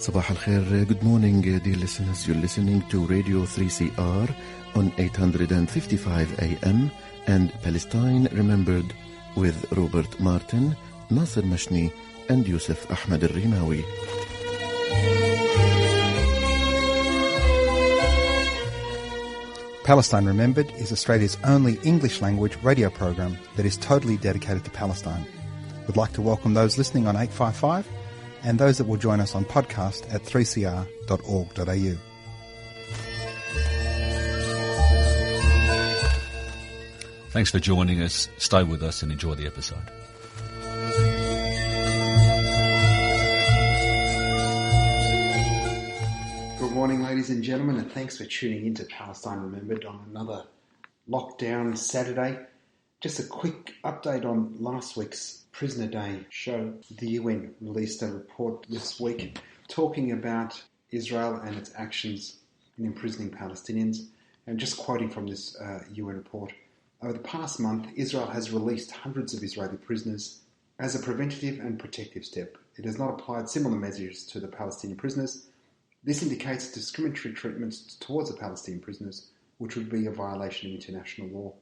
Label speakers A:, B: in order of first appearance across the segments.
A: Sabah al-Khair, good morning dear listeners. You're listening to Radio 3CR on 855 AM and Palestine Remembered with Robert Martin, Nasser Mashni and Yusuf Ahmed al-Rimawi.
B: Palestine Remembered is Australia's only English-language radio program that is totally dedicated to Palestine. We'd like to welcome those listening on 855 and those that will join us on podcast at 3cr.org.au.
C: Thanks for joining us. Stay with us and enjoy the episode.
D: Good morning, ladies and gentlemen, and thanks for tuning in to Palestine Remembered on another lockdown Saturday. Just a quick update on last week's Prisoner Day show. The UN released a report this week talking about Israel and its actions in imprisoning Palestinians. And just quoting from this UN report, over the past month, Israel has released hundreds of Israeli prisoners as a preventative and protective step. It has not applied similar measures to the Palestinian prisoners. This indicates discriminatory treatment towards the Palestinian prisoners, which would be a violation of international law.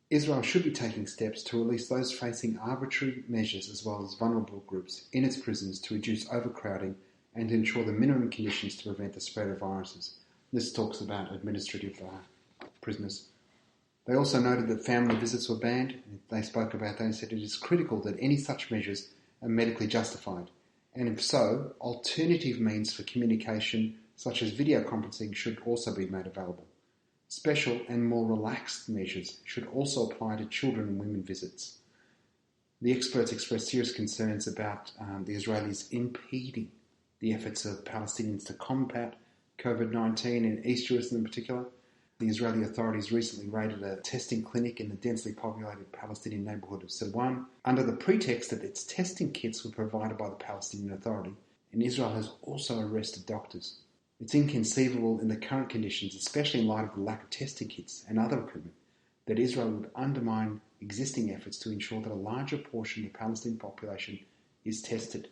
D: Israel should be taking steps to release those facing arbitrary measures as well as vulnerable groups in its prisons to reduce overcrowding and to ensure the minimum conditions to prevent the spread of viruses. This talks about administrative prisoners. They also noted that family visits were banned. They spoke about that and said it is critical that any such measures are medically justified. And if so, alternative means for communication, such as video conferencing, should also be made available. Special and more relaxed measures should also apply to children and women visits. The experts expressed serious concerns about the Israelis impeding the efforts of Palestinians to combat COVID-19 in East Jerusalem in particular. The Israeli authorities recently raided a testing clinic in the densely populated Palestinian neighbourhood of Silwan under the pretext that its testing kits were provided by the Palestinian Authority, and Israel has also arrested doctors. It's inconceivable in the current conditions, especially in light of the lack of testing kits and other equipment, that Israel would undermine existing efforts to ensure that a larger portion of the Palestinian population is tested.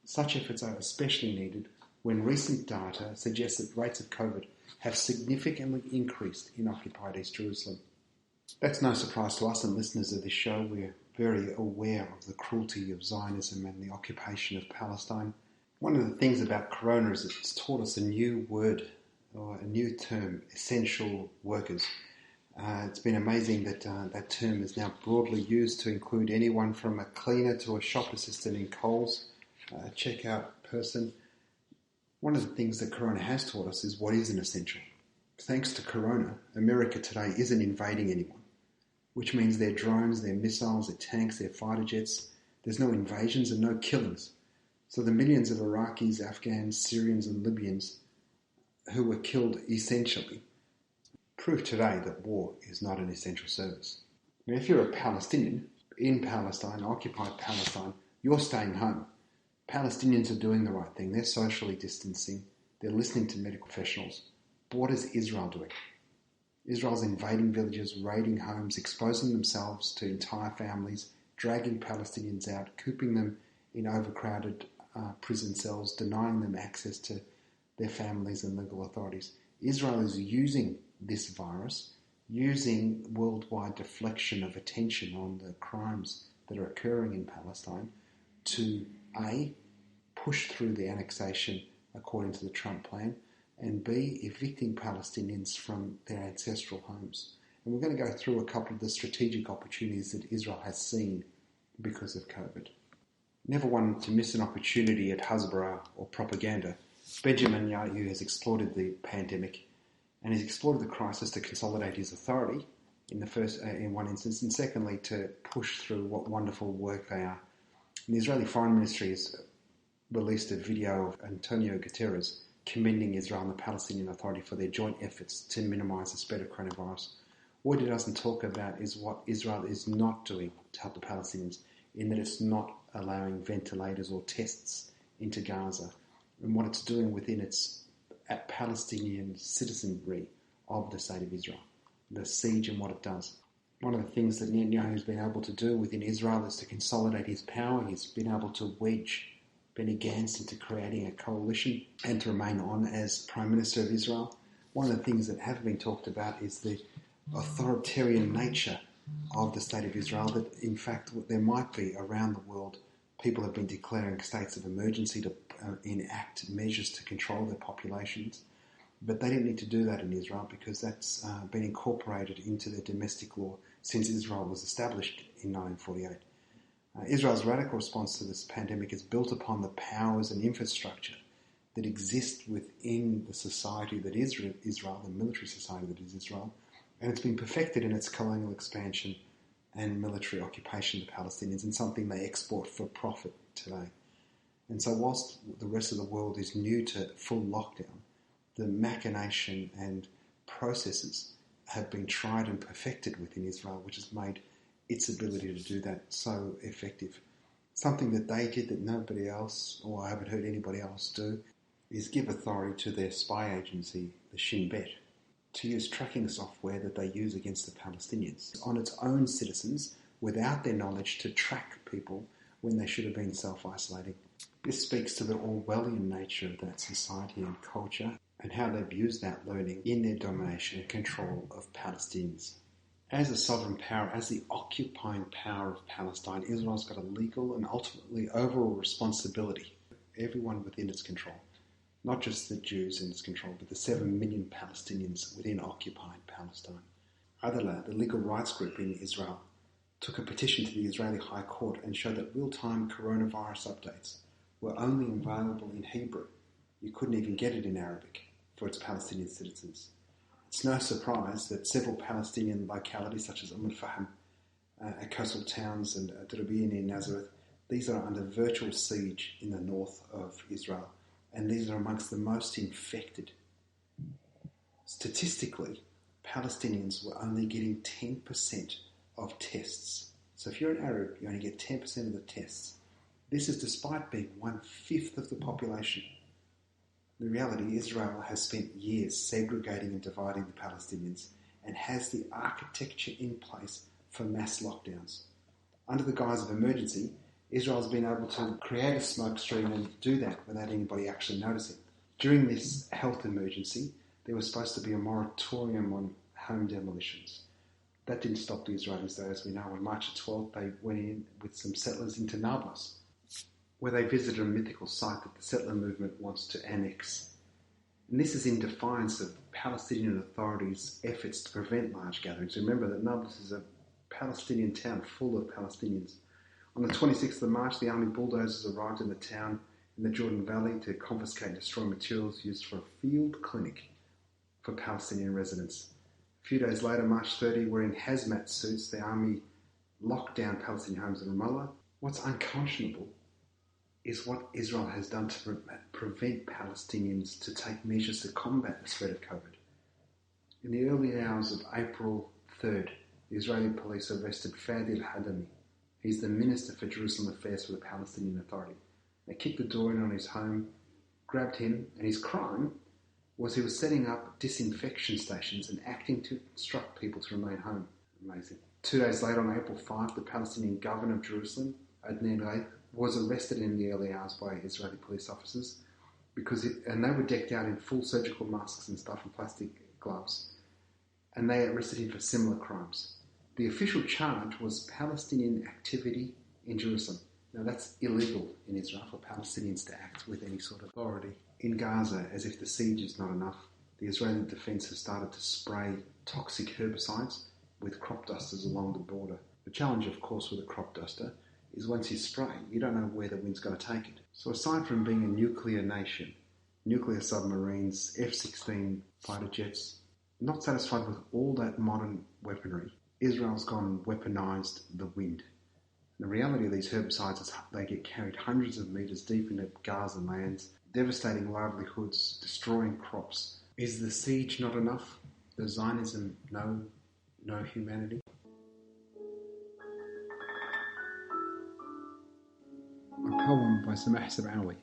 D: Such efforts are especially needed when recent data suggests that rates of COVID have significantly increased in occupied East Jerusalem. That's no surprise to us and listeners of this show. We're very aware of the cruelty of Zionism and the occupation of Palestine. One of the things about Corona is it's taught us a new word, or a new term, essential workers. It's been amazing that that term is now broadly used to include anyone from a cleaner to a shop assistant in Coles, a checkout person. One of the things that Corona has taught us is what is an essential. Thanks to Corona, America today isn't invading anyone, which means their drones, their missiles, their tanks, their fighter jets, there's no invasions and no killings. So the millions of Iraqis, Afghans, Syrians and Libyans who were killed essentially prove today that war is not an essential service. Now, if you're a Palestinian in Palestine, occupied Palestine, you're staying home. Palestinians are doing the right thing. They're socially distancing. They're listening to medical professionals. But what is Israel doing? Israel's invading villages, raiding homes, exposing themselves to entire families, dragging Palestinians out, cooping them in overcrowded prison cells, denying them access to their families and legal authorities. Israel is using this virus, using worldwide deflection of attention on the crimes that are occurring in Palestine to A, push through the annexation according to the Trump plan, and B, evicting Palestinians from their ancestral homes. And we're going to go through a couple of the strategic opportunities that Israel has seen because of COVID. Never wanted to miss an opportunity at Hasbara or propaganda. Benjamin Netanyahu has exploited the pandemic and has exploited the crisis to consolidate his authority in one instance, and secondly to push through what wonderful work they are. And the Israeli Foreign Ministry has released a video of Antonio Guterres commending Israel and the Palestinian Authority for their joint efforts to minimise the spread of coronavirus. What it doesn't talk about is what Israel is not doing to help the Palestinians, in that it's not allowing ventilators or tests into Gaza, and what it's doing within its Palestinian citizenry of the state of Israel, the siege and what it does. One of the things that Netanyahu has been able to do within Israel is to consolidate his power. He's been able to wedge Benny Gantz into creating a coalition and to remain on as Prime Minister of Israel. One of the things that have been talked about is the authoritarian nature of the State of Israel, that in fact there might be around the world. People have been declaring states of emergency to enact measures to control their populations, but they didn't need to do that in Israel because that's been incorporated into their domestic law since Israel was established in 1948. Israel's radical response to this pandemic is built upon the powers and infrastructure that exist within the society that is Israel, the military society that is Israel, and it's been perfected in its colonial expansion and military occupation of the Palestinians, and something they export for profit today. And so whilst the rest of the world is new to full lockdown, the machination and processes have been tried and perfected within Israel, which has made its ability to do that so effective. Something that they did that nobody else, or I haven't heard anybody else do, is give authority to their spy agency, the Shin Bet, to use tracking software that they use against the Palestinians on its own citizens without their knowledge to track people when they should have been self-isolating. This speaks to the Orwellian nature of that society and culture and how they've used that learning in their domination and control of Palestinians. As a sovereign power, as the occupying power of Palestine, Israel's got a legal and ultimately overall responsibility, everyone within its control. Not just the Jews in its control, but the 7 million Palestinians within occupied Palestine. Adala, the legal rights group in Israel, took a petition to the Israeli High Court and showed that real-time coronavirus updates were only available in Hebrew. You couldn't even get it in Arabic for its Palestinian citizens. It's no surprise that several Palestinian localities such as al-Fahm, coastal towns and Drabia near Nazareth, these are under virtual siege in the north of Israel. And these are amongst the most infected. Statistically, Palestinians were only getting 10% of tests. So if you're an Arab, you only get 10% of the tests. This is despite being 1/5 of the population. The reality, Israel has spent years segregating and dividing the Palestinians and has the architecture in place for mass lockdowns. Under the guise of emergency, Israel's been able to create a smoke stream and do that without anybody actually noticing. During this health emergency, there was supposed to be a moratorium on home demolitions. That didn't stop the Israelis, though, as we know. On March 12th, they went in with some settlers into Nablus, where they visited a mythical site that the settler movement wants to annex. And this is in defiance of Palestinian authorities' efforts to prevent large gatherings. Remember that Nablus is a Palestinian town full of Palestinians. On the 26th of March, the army bulldozers arrived in the town in the Jordan Valley to confiscate and destroy materials used for a field clinic for Palestinian residents. A few days later, March 30, wearing hazmat suits, the army locked down Palestinian homes in Ramallah. What's unconscionable is what Israel has done to prevent Palestinians to take measures to combat the spread of COVID. In the early hours of April 3rd, the Israeli police arrested Fadi al-Hadami. He's the Minister for Jerusalem Affairs for the Palestinian Authority. They kicked the door in on his home, grabbed him, and his crime was he was setting up disinfection stations and acting to instruct people to remain home. Amazing. 2 days later, on April 5, the Palestinian governor of Jerusalem, Adnan Reif, was arrested in the early hours by Israeli police officers and they were decked out in full surgical masks and stuff and plastic gloves. And they arrested him for similar crimes. The official charge was Palestinian activity in Jerusalem. Now that's illegal in Israel for Palestinians to act with any sort of authority. In Gaza, as if the siege is not enough, the Israeli defence has started to spray toxic herbicides with crop dusters along the border. The challenge, of course, with a crop duster is once you spray, you don't know where the wind's going to take it. So aside from being a nuclear nation, nuclear submarines, F-16 fighter jets, not satisfied with all that modern weaponry, Israel's gone and weaponized the wind. The reality of these herbicides is they get carried hundreds of metres deep into Gaza lands, devastating livelihoods, destroying crops. Is the siege not enough? Does Zionism know no humanity? A poem by Samah Sabawi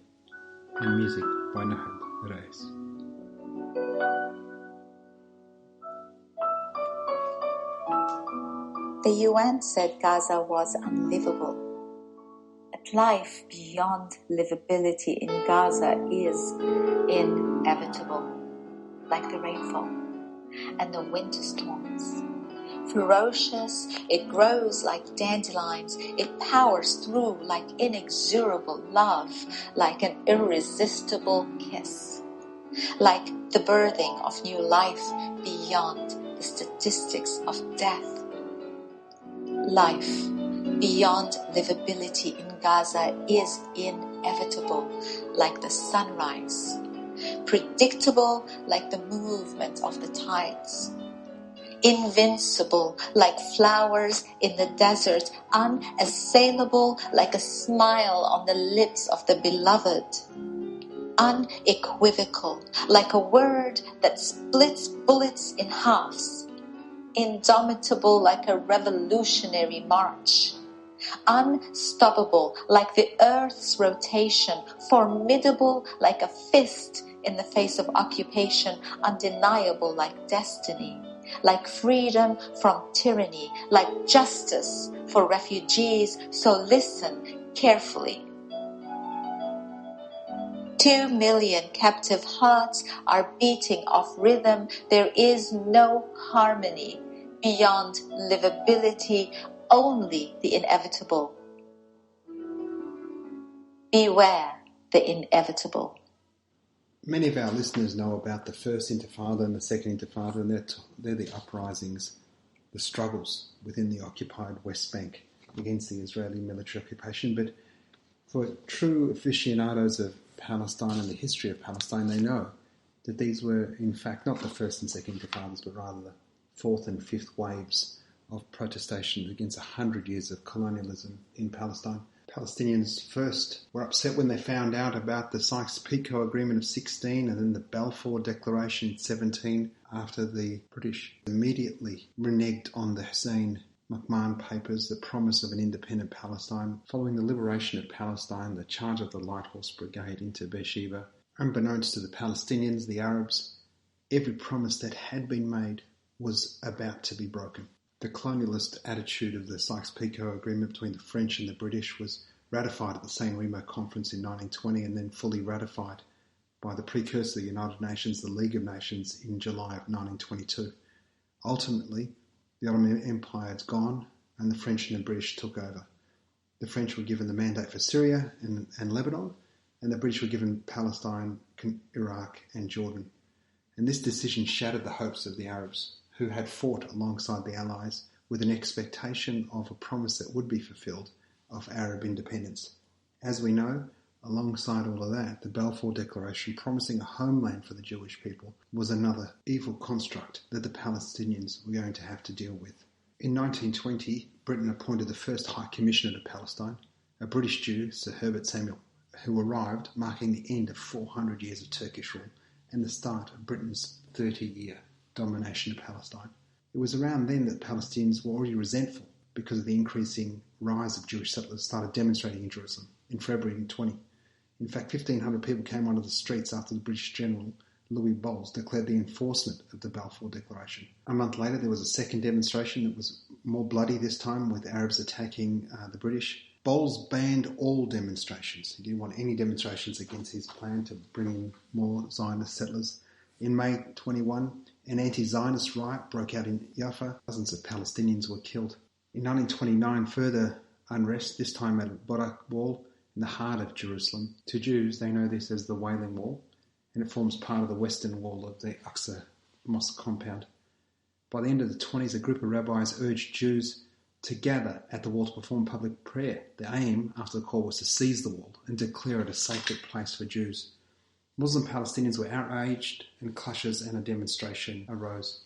D: and music by Nahad Rais.
E: The UN said Gaza was unlivable. A that life beyond livability in Gaza is inevitable, like the rainfall and the winter storms. Ferocious, it grows like dandelions, it powers through like inexorable love, like an irresistible kiss, like the birthing of new life beyond the statistics of death. Life beyond livability in Gaza is inevitable, like the sunrise, predictable like the movement of the tides, invincible like flowers in the desert, unassailable like a smile on the lips of the beloved, unequivocal like a word that splits bullets in halves, indomitable like a revolutionary march, unstoppable like the earth's rotation, formidable like a fist in the face of occupation, undeniable like destiny, like freedom from tyranny, like justice for refugees. So listen carefully. 2 million captive hearts are beating off rhythm. There is no harmony beyond livability, only the inevitable. Beware the inevitable.
D: Many of our listeners know about the First Intifada and the Second Intifada, and they're the uprisings, the struggles within the occupied West Bank against the Israeli military occupation. But for true aficionados of Palestine and the history of Palestine, they know that these were in fact not the First and Second Intifadas, but rather the fourth and fifth waves of protestation against 100 years of colonialism in Palestine. Palestinians first were upset when they found out about the Sykes-Picot Agreement of 16 and then the Balfour Declaration in 17, after the British immediately reneged on the Hussein McMahon Papers, the promise of an independent Palestine. Following the liberation of Palestine, the charge of the Light Horse Brigade into Beersheba, unbeknownst to the Palestinians, the Arabs, every promise that had been made was about to be broken. The colonialist attitude of the Sykes-Picot Agreement between the French and the British was ratified at the San Remo Conference in 1920 and then fully ratified by the precursor of the United Nations, the League of Nations, in July of 1922. Ultimately, the Ottoman Empire had gone and the French and the British took over. The French were given the mandate for Syria and Lebanon, and the British were given Palestine, Iraq and Jordan. And this decision shattered the hopes of the Arabs, who had fought alongside the Allies with an expectation of a promise that would be fulfilled of Arab independence. As we know, alongside all of that, the Balfour Declaration promising a homeland for the Jewish people was another evil construct that the Palestinians were going to have to deal with. In 1920, Britain appointed the first High Commissioner to Palestine, a British Jew, Sir Herbert Samuel, who arrived, marking the end of 400 years of Turkish rule and the start of Britain's 30-year domination of Palestine. It was around then that Palestinians were already resentful because of the increasing rise of Jewish settlers started demonstrating in Jerusalem in February 1920. In fact, 1,500 people came onto the streets after the British General Louis Bowles declared the enforcement of the Balfour Declaration. A month later, there was a second demonstration that was more bloody this time, with Arabs attacking the British. Bowles banned all demonstrations. He didn't want any demonstrations against his plan to bring in more Zionist settlers. In May 21, an anti-Zionist riot broke out in Jaffa. Dozens of Palestinians were killed. In 1929, further unrest, this time at Borak Wall in the heart of Jerusalem. To Jews, they know this as the Wailing Wall, and it forms part of the western wall of the Aqsa Mosque compound. By the end of the 1920s, a group of rabbis urged Jews to gather at the wall to perform public prayer. The aim, after the call, was to seize the wall and declare it a sacred place for Jews. Muslim Palestinians were outraged, and clashes and a demonstration arose.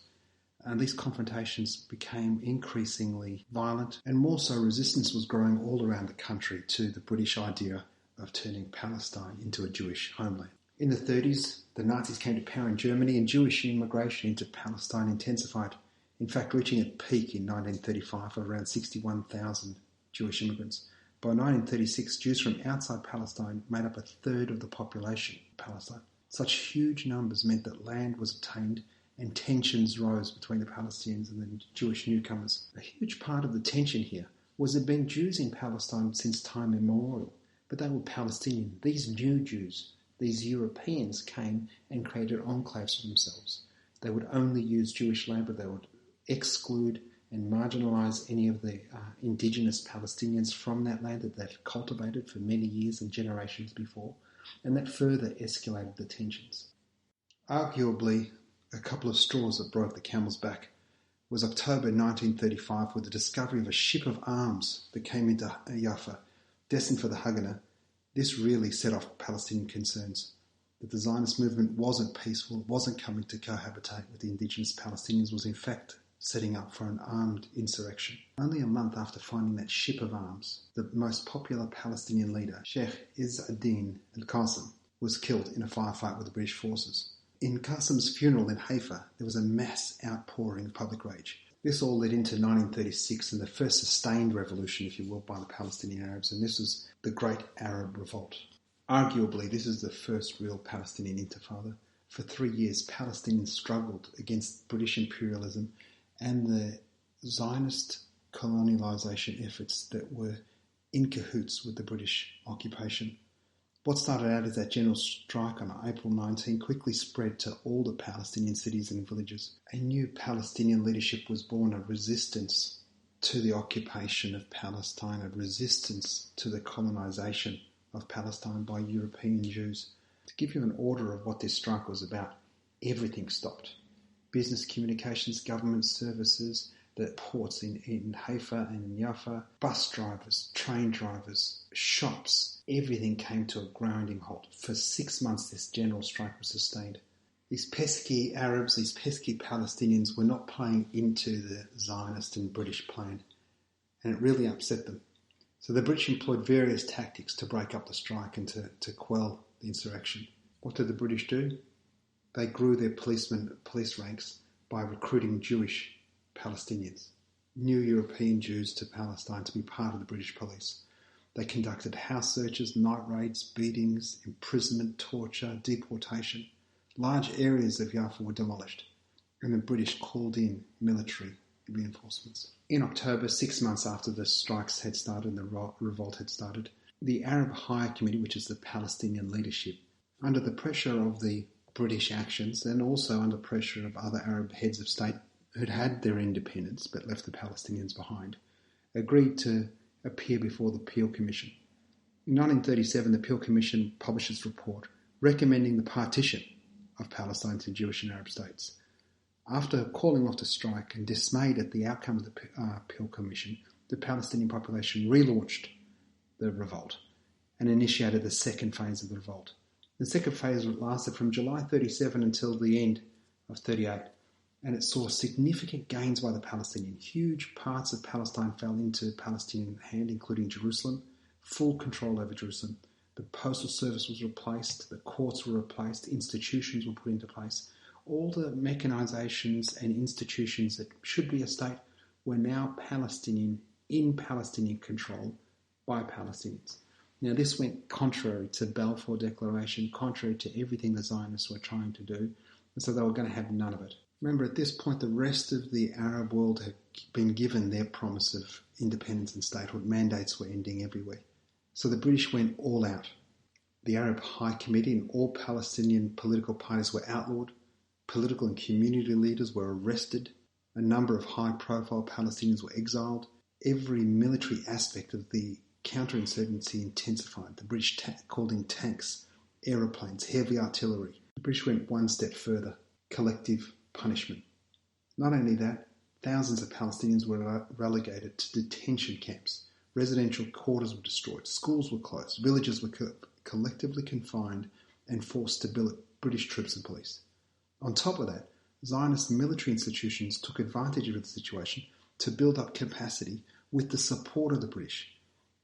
D: And these confrontations became increasingly violent, and more so resistance was growing all around the country to the British idea of turning Palestine into a Jewish homeland. In the 1930s, the Nazis came to power in Germany, and Jewish immigration into Palestine intensified, in fact reaching a peak in 1935 of around 61,000 Jewish immigrants. By 1936, Jews from outside Palestine made up a third of the population of Palestine. Such huge numbers meant that land was obtained and tensions rose between the Palestinians and the Jewish newcomers. A huge part of the tension here was there had been Jews in Palestine since time immemorial, but they were Palestinian. These new Jews, these Europeans, came and created enclaves for themselves. They would only use Jewish labour. They would exclude and marginalise any of the indigenous Palestinians from that land that they'd cultivated for many years and generations before, and that further escalated the tensions. Arguably, a couple of straws that broke the camel's back was October 1935, with the discovery of a ship of arms that came into Jaffa, destined for the Haganah. This really set off Palestinian concerns. That the Zionist movement wasn't peaceful, wasn't coming to cohabitate with the indigenous Palestinians, was in fact setting up for an armed insurrection. Only a month after finding that ship of arms, the most popular Palestinian leader, Sheikh Izz-ad-Din al-Qasim, was killed in a firefight with the British forces. In Qasim's funeral in Haifa, there was a mass outpouring of public rage. This all led into 1936 and the first sustained revolution, if you will, by the Palestinian Arabs, and this was the Great Arab Revolt. Arguably, this is the first real Palestinian intifada. For 3 years, Palestinians struggled against British imperialism and the Zionist colonialisation efforts that were in cahoots with the British occupation. What started out as that general strike on April 19 quickly spread to all the Palestinian cities and villages. A new Palestinian leadership was born, a resistance to the occupation of Palestine, a resistance to the colonisation of Palestine by European Jews. To give you an order of what this strike was about, everything stopped. Business communications, government services, the ports in Haifa and in Jaffa, bus drivers, train drivers, shops, everything came to a grinding halt. For 6 months this general strike was sustained. These pesky Arabs, these pesky Palestinians were not playing into the Zionist and British plan, and it really upset them. So the British employed various tactics to break up the strike and to quell the insurrection. What did the British do? They grew their police ranks by recruiting Jewish Palestinians, new European Jews to Palestine to be part of the British police. They conducted house searches, night raids, beatings, imprisonment, torture, deportation. Large areas of Jaffa were demolished, and the British called in military reinforcements. In October, 6 months after the strikes had started and the revolt had started, the Arab High Committee, which is the Palestinian leadership, under the pressure of the British actions and also under pressure of other Arab heads of state who'd had their independence but left the Palestinians behind, agreed to appear before the Peel Commission. In 1937, the Peel Commission published its report recommending the partition of Palestine to Jewish and Arab states. After calling off the strike and dismayed at the outcome of the Peel Commission, the Palestinian population relaunched the revolt and initiated the second phase of the revolt. The second phase lasted from July 37 until the end of 38, and it saw significant gains by the Palestinians. Huge parts of Palestine fell into Palestinian hand, including Jerusalem, full control over Jerusalem. The postal service was replaced, the courts were replaced, institutions were put into place. All the mechanisations and institutions that should be a state were now Palestinian, in Palestinian control by Palestinians. Now, this went contrary to Balfour Declaration, contrary to everything the Zionists were trying to do, and so they were going to have none of it. Remember, at this point, the rest of the Arab world had been given their promise of independence and statehood. Mandates were ending everywhere. So the British went all out. The Arab High Committee and all Palestinian political parties were outlawed. Political and community leaders were arrested. A number of high-profile Palestinians were exiled. Every military aspect of the counterinsurgency intensified. The British called in tanks, aeroplanes, heavy artillery. The British went one step further, collective punishment. Not only that, thousands of Palestinians were relegated to detention camps. Residential quarters were destroyed, schools were closed, villages were collectively confined and forced to billet British troops and police. On top of that, Zionist military institutions took advantage of the situation to build up capacity with the support of the British.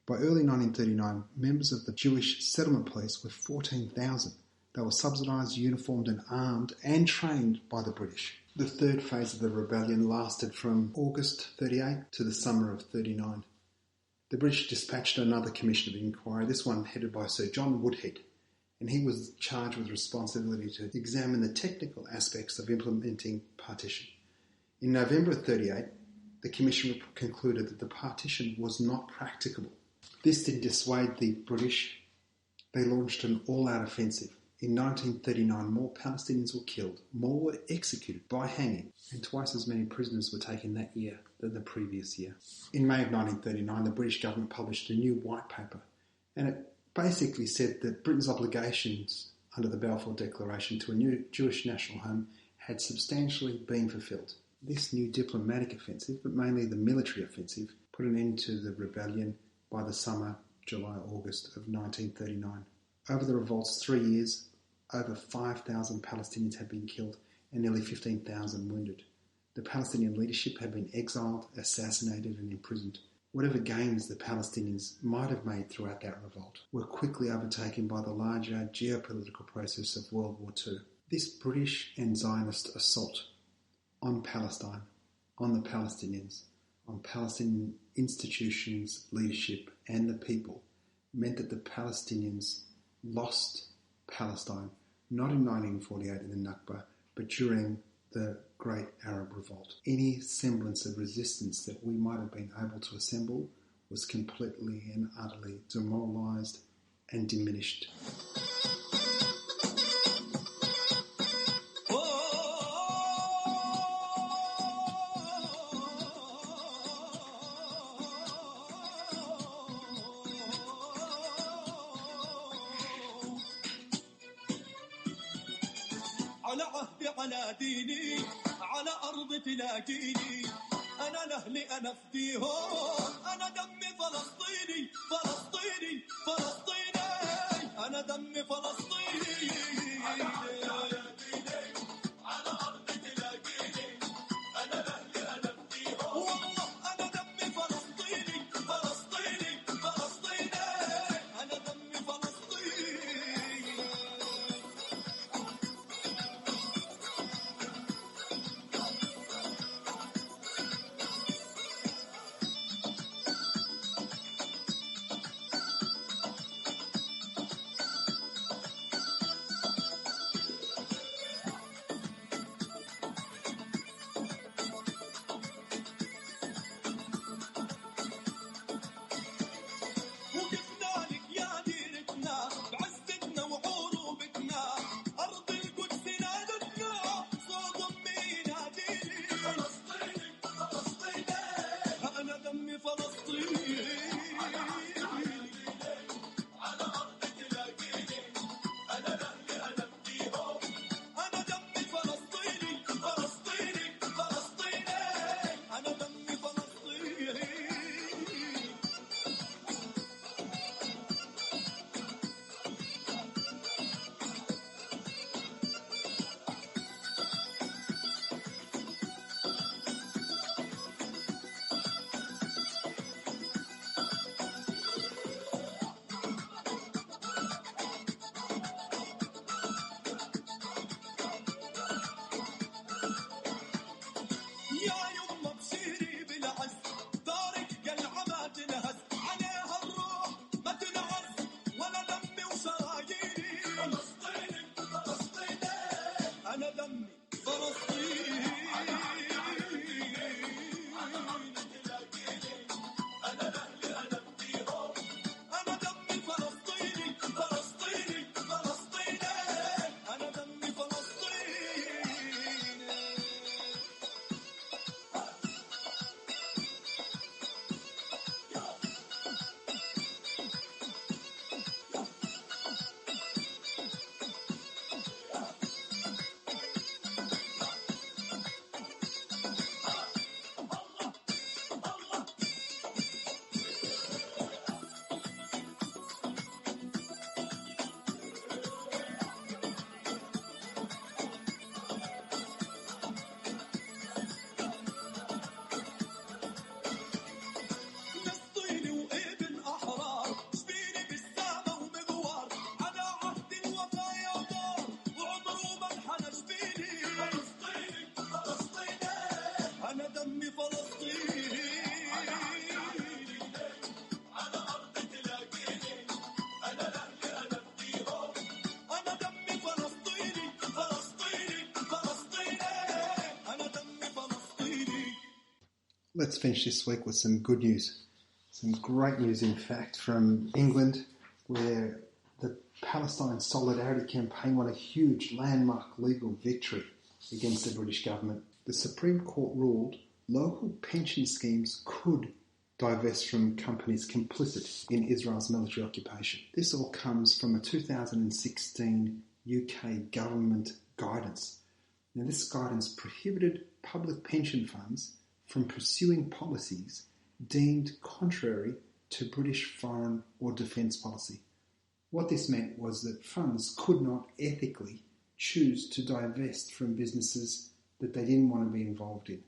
D: By early 1939, members of the Jewish settlement police were 14,000. They were subsidised, uniformed and armed and trained by the British. The third phase of the rebellion lasted from August 38 to the summer of 39. The British dispatched another commission of inquiry, this one headed by Sir John Woodhead, and he was charged with responsibility to examine the technical aspects of implementing partition. In November of 38, the Commission concluded that the partition was not practicable. This didn't dissuade the British. They launched an all-out offensive. In 1939, more Palestinians were killed, more were executed by hanging, and twice as many prisoners were taken that year than the previous year. In May of 1939, the British government published a new white paper, and it basically said that Britain's obligations under the Balfour Declaration to a new Jewish national home had substantially been fulfilled. This new diplomatic offensive, but mainly the military offensive, put an end to the rebellion by the summer, July, August of 1939. Over the revolt's 3 years, over 5,000 Palestinians had been killed and nearly 15,000 wounded. The Palestinian leadership had been exiled, assassinated and imprisoned. Whatever gains the Palestinians might have made throughout that revolt were quickly overtaken by the larger geopolitical process of World War II. This British and Zionist assault on Palestine, on the Palestinians, on Palestinian institutions, leadership and the people meant that the Palestinians lost Palestine, not in 1948 in the Nakba, but during the Great Arab Revolt. Any semblance of resistance that we might have been able to assemble was completely and utterly demoralised and diminished.
F: على عهدي على ديني على أرض تلاقيني أنا لأهلي أنا فديهم أنا دمي فلسطيني فلسطيني فلسطيني أنا دمي فلسطيني على عهدي على ديني على أرض تلاقيني أنا لأهلي أنا فديهم والله أنا دمي فلسطيني فلسطيني فلسطيني أنا دمي فلسطيني
D: Let's finish this week with some good news. Some great news, in fact, from England, where the Palestine Solidarity Campaign won a huge landmark legal victory against the British government. The Supreme Court ruled local pension schemes could divest from companies complicit in Israel's military occupation. This all comes from a 2016 UK government guidance. Now, this guidance prohibited public pension funds from pursuing policies deemed contrary to British foreign or defence policy. What this meant was that funds could not ethically choose to divest from businesses that they didn't want to be involved in,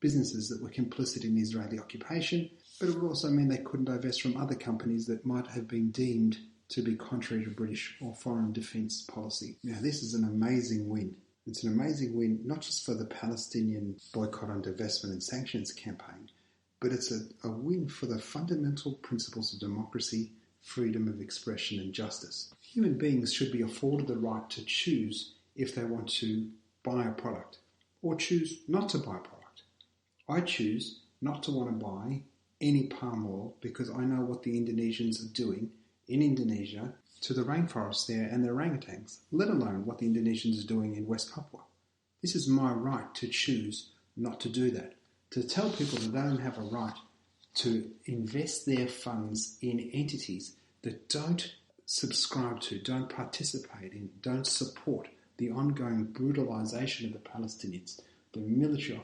D: businesses that were complicit in the Israeli occupation, but it would also mean they couldn't divest from other companies that might have been deemed to be contrary to British or foreign defence policy. Now, this is an amazing win. It's an amazing win not just for the Palestinian boycott and divestment and sanctions campaign, but it's a win for the fundamental principles of democracy, freedom of expression and justice. Human beings should be afforded the right to choose if they want to buy a product or choose not to buy a product. I choose not to want to buy any palm oil because I know what the Indonesians are doing in Indonesia to the rainforests there and the orangutans, let alone what the Indonesians are doing in West Papua. This is my right to choose not to do that. To tell people that they don't have a right to invest their funds in entities that don't subscribe to, don't participate in, don't support the ongoing brutalisation of the Palestinians, the military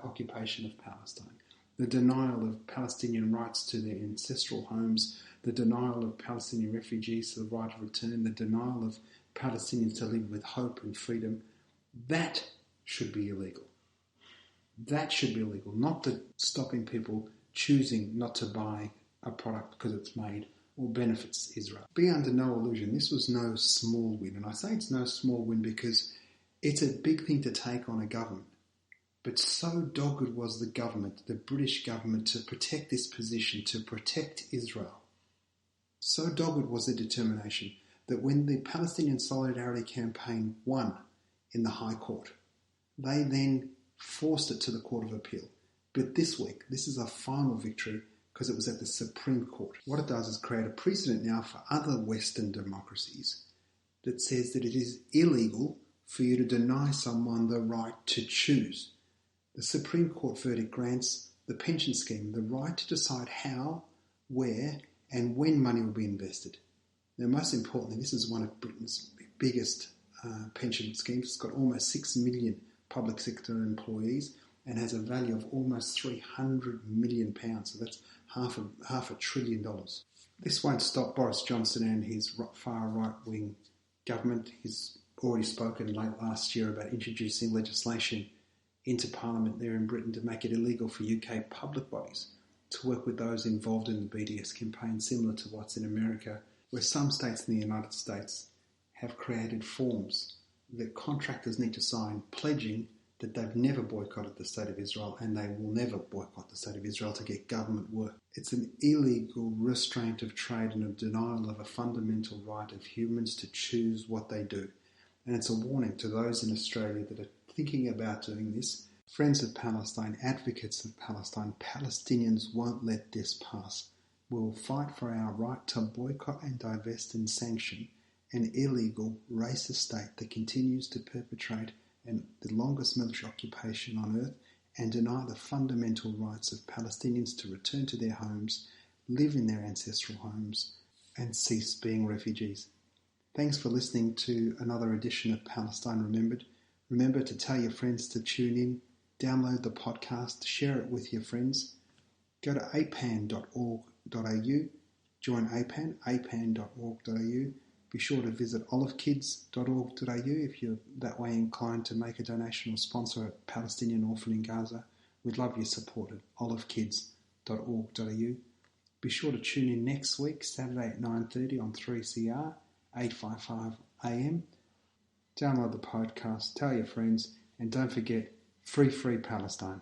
D: occupation of Palestine, the denial of Palestinian rights to their ancestral homes, the denial of Palestinian refugees to the right of return, the denial of Palestinians to live with hope and freedom, that should be illegal. That should be illegal, not the stopping people choosing not to buy a product because it's made or benefits Israel. Be under no illusion, this was no small win. And I say it's no small win because it's a big thing to take on a government. But so dogged was the government, the British government, to protect this position, to protect Israel. So dogged was the determination that when the Palestinian Solidarity Campaign won in the High Court, they then forced it to the Court of Appeal. But this week, this is a final victory because it was at the Supreme Court. What it does is create a precedent now for other Western democracies that says that it is illegal for you to deny someone the right to choose. The Supreme Court verdict grants the pension scheme the right to decide how, where, and when money will be invested. Now, most importantly, this is one of Britain's biggest pension schemes. It's got almost 6 million public sector employees and has a value of almost £300 million. So that's half a $1 trillion. This won't stop Boris Johnson and his far right-wing government. He's already spoken late last year about introducing legislation into Parliament there in Britain to make it illegal for UK public bodies to work with those involved in the BDS campaign, similar to what's in America, where some states in the United States have created forms that contractors need to sign pledging that they've never boycotted the State of Israel and they will never boycott the State of Israel to get government work. It's an illegal restraint of trade and a denial of a fundamental right of humans to choose what they do. And it's a warning to those in Australia that are thinking about doing this. Friends of Palestine, advocates of Palestine, Palestinians won't let this pass. We'll fight for our right to boycott and divest and sanction an illegal racist state that continues to perpetrate the longest military occupation on earth and deny the fundamental rights of Palestinians to return to their homes, live in their ancestral homes, and cease being refugees. Thanks for listening to another edition of Palestine Remembered. Remember to tell your friends to tune in, download the podcast, share it with your friends. Go to apan.org.au, join APAN, apan.org.au. Be sure to visit olivekids.org.au if you're that way inclined to make a donation or sponsor a Palestinian orphan in Gaza. We'd love your support at olivekids.org.au. Be sure to tune in next week, Saturday at 9:30 on 3CR, 855 AM. Download the podcast, tell your friends, and don't forget, free Palestine.